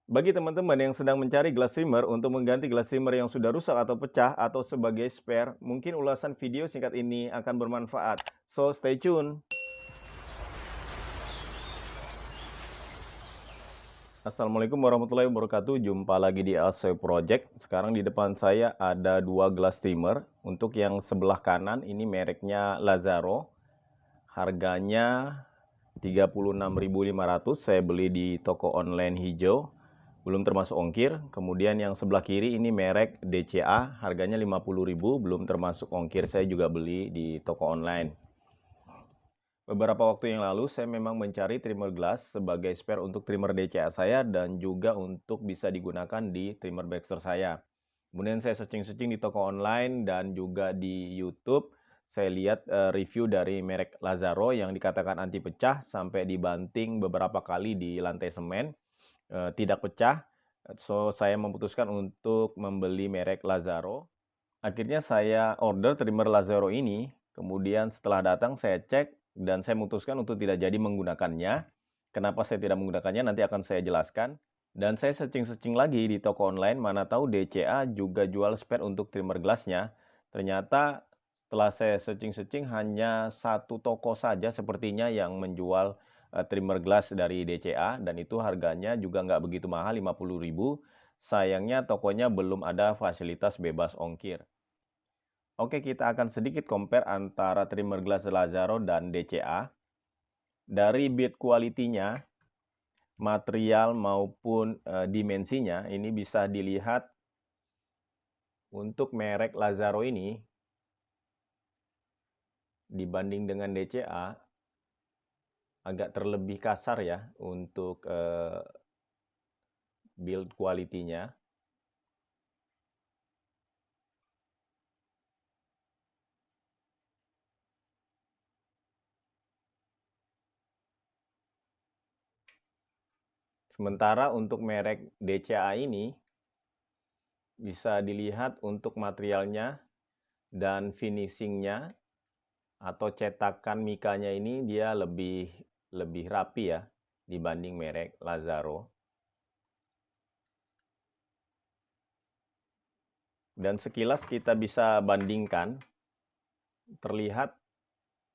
Bagi teman-teman yang sedang mencari glass trimmer untuk mengganti glass trimmer yang sudah rusak atau pecah atau sebagai spare, mungkin ulasan video singkat ini akan bermanfaat. So, stay tune. Assalamualaikum warahmatullahi wabarakatuh. Jumpa lagi di ASOE Project. Sekarang di depan saya ada dua glass trimmer. Untuk yang sebelah kanan ini mereknya Lazaro. Harganya 36.500. Saya beli di toko online hijau. Belum termasuk ongkir. Kemudian yang sebelah kiri ini merek DCA, harganya 50.000, belum termasuk ongkir. Saya juga beli di toko online. Beberapa waktu yang lalu saya memang mencari trimmer glass sebagai spare untuk trimmer DCA saya dan juga untuk bisa digunakan di trimmer Baxter saya. Kemudian saya searching-searching di toko online dan juga di YouTube. Saya lihat review dari merek Lazaro yang dikatakan anti pecah sampai dibanting beberapa kali di lantai semen. Tidak pecah. So, saya memutuskan untuk membeli merek Lazaro. Akhirnya saya order trimmer Lazaro ini. Kemudian setelah datang saya cek dan saya memutuskan untuk tidak jadi menggunakannya. Kenapa saya tidak menggunakannya nanti akan saya jelaskan. Dan saya searching-searching lagi di toko online, mana tahu DCA juga jual spare untuk trimmer glassnya. Ternyata setelah saya searching-searching hanya satu toko saja sepertinya yang menjual trimmer glass dari DCA dan itu harganya juga nggak begitu mahal, 50.000. Sayangnya tokonya belum ada fasilitas bebas ongkir. Oke, kita akan sedikit compare antara trimmer glass Lazaro dan DCA. Dari build quality-nya, material maupun dimensinya ini bisa dilihat untuk merek Lazaro ini dibanding dengan DCA agak terlebih kasar ya untuk build quality-nya. Sementara untuk merek DCA ini bisa dilihat untuk materialnya dan finishingnya atau cetakan mikanya ini dia lebih rapi ya dibanding merek Lazaro. Dan sekilas kita bisa bandingkan, terlihat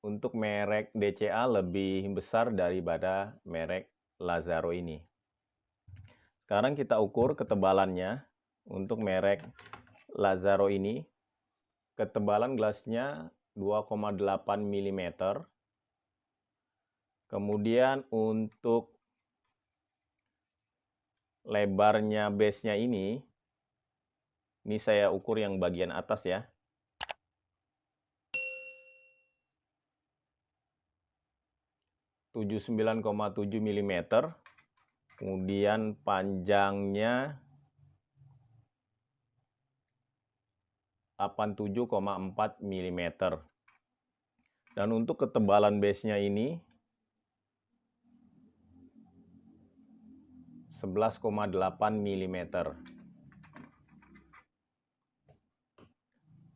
untuk merek DCA lebih besar daripada merek Lazaro ini. Sekarang kita ukur ketebalannya untuk merek Lazaro ini. Ketebalan gelasnya 2,8 mm. Kemudian untuk lebarnya base-nya ini saya ukur yang bagian atas ya. 79,7 mm. Kemudian panjangnya 87,4 mm. Dan untuk ketebalan base-nya ini 11,8 mm.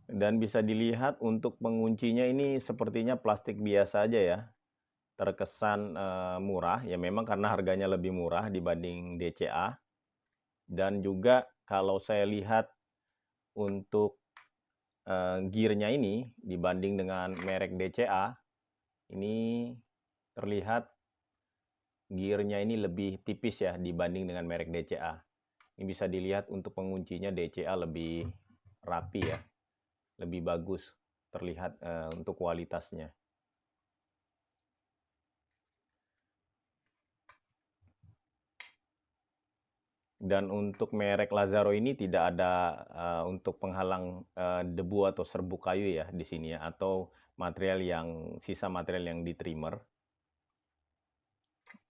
Dan bisa dilihat untuk penguncinya ini sepertinya plastik biasa aja ya. Terkesan murah, ya memang karena harganya lebih murah dibanding DCA. Dan juga kalau saya lihat untuk gearnya ini dibanding dengan merek DCA, ini terlihat gearnya ini lebih tipis ya dibanding dengan merek DCA. Ini bisa dilihat untuk penguncinya DCA lebih rapi ya, lebih bagus terlihat untuk kualitasnya. Dan untuk merek Lazaro ini tidak ada untuk penghalang debu atau serbuk kayu ya di sini ya, atau sisa material yang di trimmer.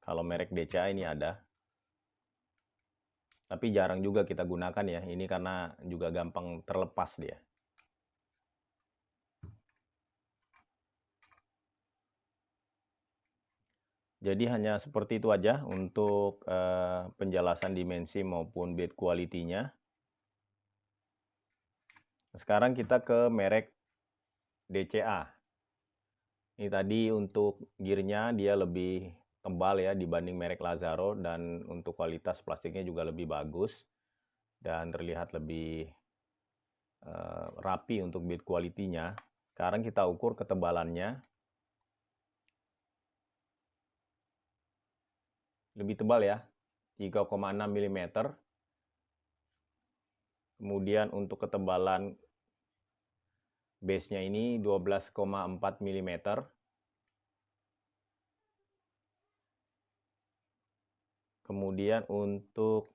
Kalau merek DCA ini ada. Tapi jarang juga kita gunakan ya, ini karena juga gampang terlepas dia. Jadi hanya seperti itu aja untuk penjelasan dimensi maupun build quality-nya. Sekarang kita ke merek DCA. Ini tadi untuk gearnya dia lebih tebal ya dibanding merek Lazaro, dan untuk kualitas plastiknya juga lebih bagus dan terlihat lebih rapi untuk build quality-nya. Sekarang kita ukur ketebalannya. Lebih tebal ya, 3,6 mm. Kemudian untuk ketebalan base-nya ini 12,4 mm. Kemudian untuk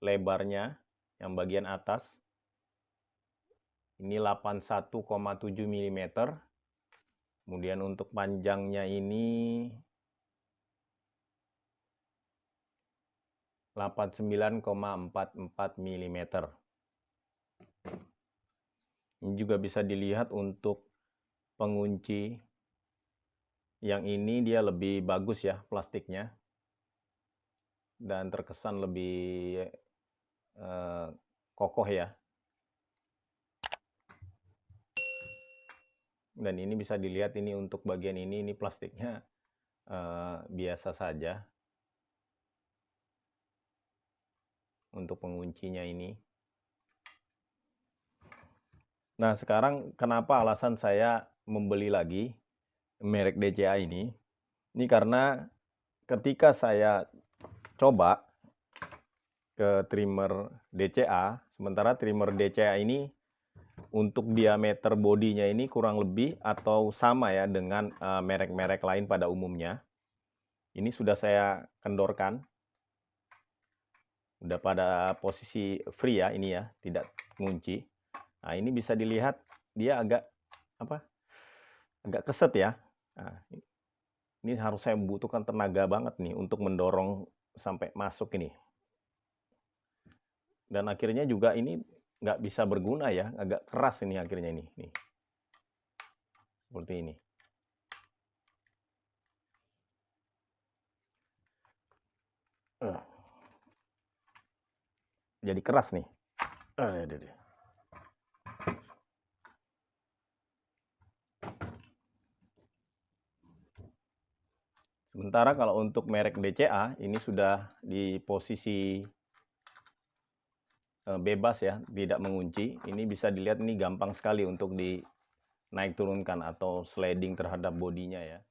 lebarnya yang bagian atas ini 81,7 mm. Kemudian untuk panjangnya ini 89,44 mm. Ini juga bisa dilihat untuk pengunci. Yang ini dia lebih bagus ya plastiknya, dan terkesan lebih kokoh ya. Dan ini bisa dilihat ini untuk bagian ini plastiknya biasa saja untuk penguncinya ini. Nah, sekarang kenapa alasan saya membeli lagi merek DCA ini? Ini karena ketika saya coba ke trimmer DCA, sementara trimmer DCA ini untuk diameter bodinya ini kurang lebih atau sama ya dengan merek-merek lain pada umumnya. Ini sudah saya kendorkan. Udah pada posisi free ya ini ya, tidak kunci. Nah, ini bisa dilihat dia agak keset ya. Nah, ini harus saya membutuhkan tenaga banget nih untuk mendorong sampai masuk ini. Dan akhirnya juga ini nggak bisa berguna ya, agak keras ini akhirnya ini. Nih. Seperti ini. Jadi keras nih. Sementara kalau untuk merek DCA ini sudah di posisi bebas ya, tidak mengunci. Ini bisa dilihat ini gampang sekali untuk dinaik turunkan atau sliding terhadap bodinya ya.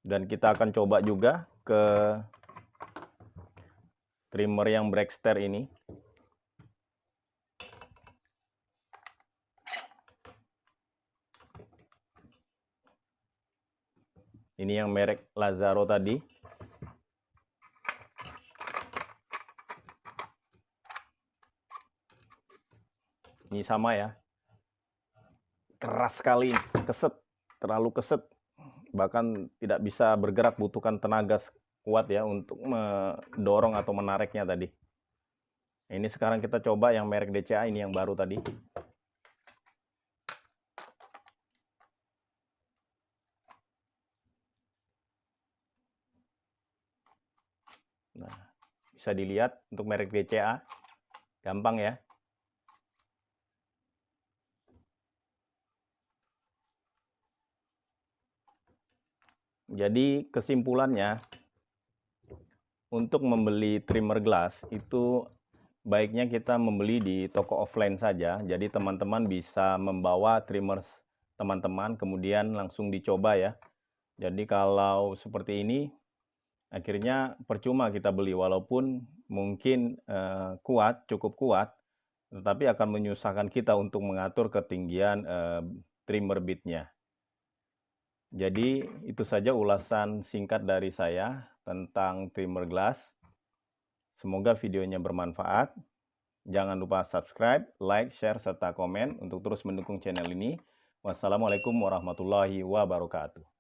Dan kita akan coba juga ke trimmer yang Brexter ini. Ini yang merek Lazaro tadi. Ini sama ya. Keras sekali, keset, terlalu keset. Bahkan tidak bisa bergerak, butuhkan tenaga kuat ya untuk mendorong atau menariknya tadi. Ini sekarang kita coba yang merek DCA ini yang baru tadi. Nah, bisa dilihat untuk merek DCA, gampang ya. Jadi kesimpulannya, untuk membeli trimmer glass itu baiknya kita membeli di toko offline saja. Jadi teman-teman bisa membawa trimmer teman-teman kemudian langsung dicoba ya. Jadi kalau seperti ini akhirnya percuma kita beli, walaupun mungkin cukup kuat, tetapi akan menyusahkan kita untuk mengatur ketinggian trimmer bitnya. Jadi itu saja ulasan singkat dari saya tentang trimmer glass. Semoga videonya bermanfaat. Jangan lupa subscribe, like, share, serta komen untuk terus mendukung channel ini. Wassalamualaikum warahmatullahi wabarakatuh.